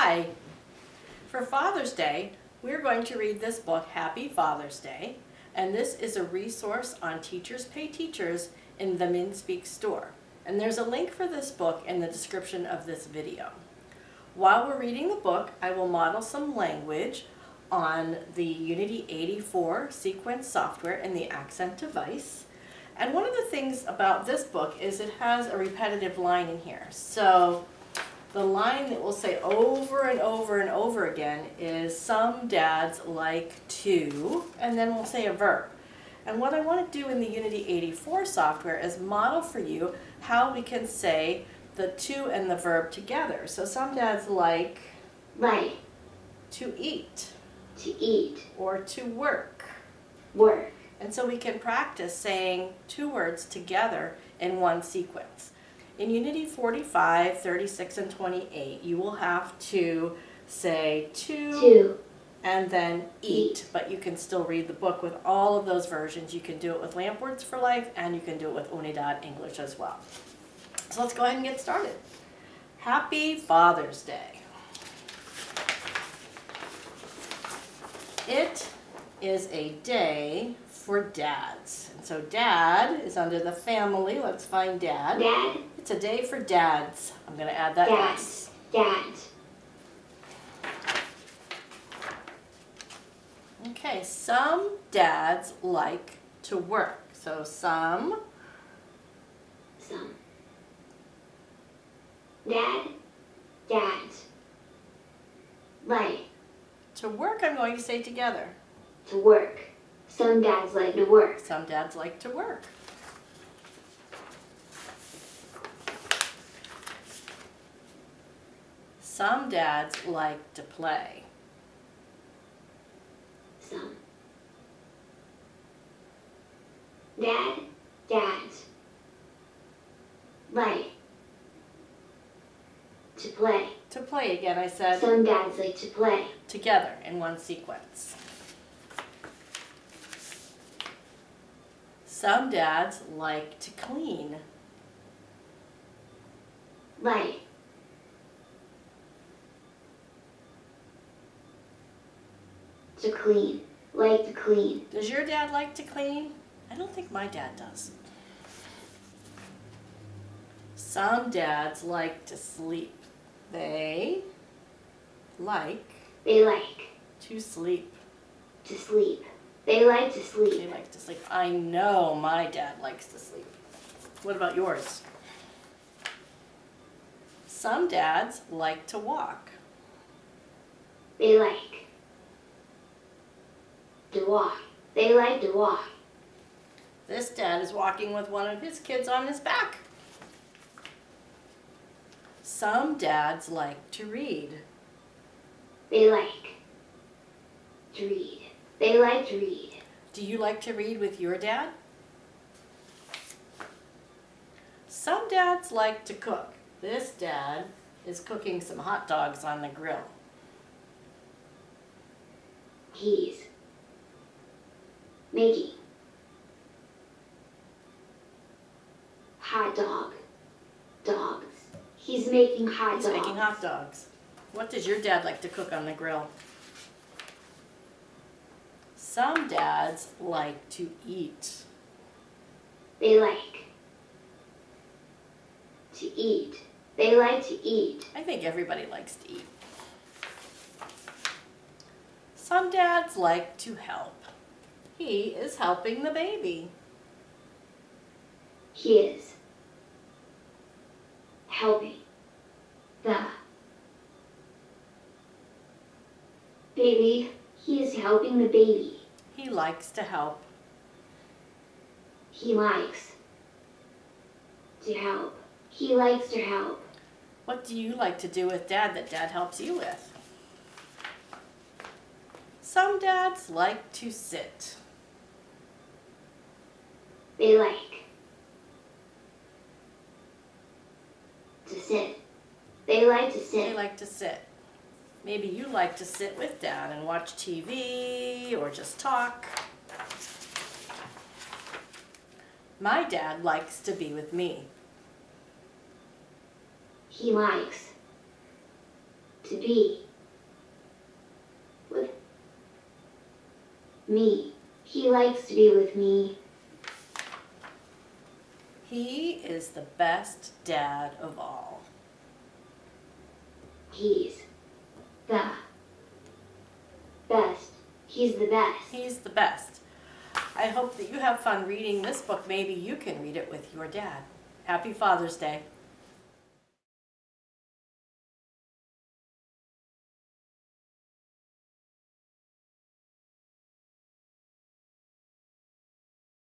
Hi! For Father's Day, we're going to read this book, Happy Father's Day, and this is a resource on Teachers Pay Teachers in the Minspeak store. And there's a link for this book in the description of this video. While we're reading the book, I will model some language on the Unity 84 sequence software and the accent device. And one of the things about this book is it has a repetitive line in here. So the line that we'll say over and over and over again is some dads like to, and then we'll say a verb. And what I want to do in the Unity 84 software is model for you how we can say the to and the verb together. So some dads like to eat. To eat. Or to work. Work. And so we can practice saying two words together in one sequence. In Unity 45, 36, and 28, you will have to say to and then eat. But you can still read the book with all of those versions. You can do it with Lamp Words for Life, and you can do it with Unidad English as well. So let's go ahead and get started. Happy Father's Day. It is a day for dads. And so dad is under the family. Let's find dad. Dad. It's a day for dads. I'm going to add that S. Dads. Okay, some dads like to work. So some. Dads. Like. To work, I'm going to say together. To work. Some dads like to work. Some dads like to work. Some dads like to play. Some. Dads. Like. To play. To play again, I said. Some dads like to play. Together in one sequence. Some dads like to clean. Like. To clean. Like to clean. Does your dad like to clean? I don't think my dad does. Some dads like to sleep. They like to sleep. To sleep. They like to sleep. They like to sleep. I know my dad likes to sleep. What about yours? Some dads like to walk. They like to walk. They like to walk. This dad is walking with one of his kids on his back. Some dads like to read. They like to read. They like to read. Do you like to read with your dad? Some dads like to cook. This dad is cooking some hot dogs on the grill. He's making dogs. He's making hot dogs. He's making hot dogs. What does your dad like to cook on the grill? Some dads like to eat. They like to eat. They like to eat. I think everybody likes to eat. Some dads like to help. He is helping the baby. He is helping the baby. He is helping the baby. He likes to help. He likes to help. He likes to help. What do you like to do with dad that dad helps you with? Some dads like to sit. They like to sit. They like to sit. They like to sit. Maybe you like to sit with dad and watch TV or just talk. My dad likes to be with me. He likes to be with me. He likes to be with me. He is the best dad of all. He's the best. He's the best. He's the best. I hope that you have fun reading this book. Maybe you can read it with your dad. Happy Father's Day.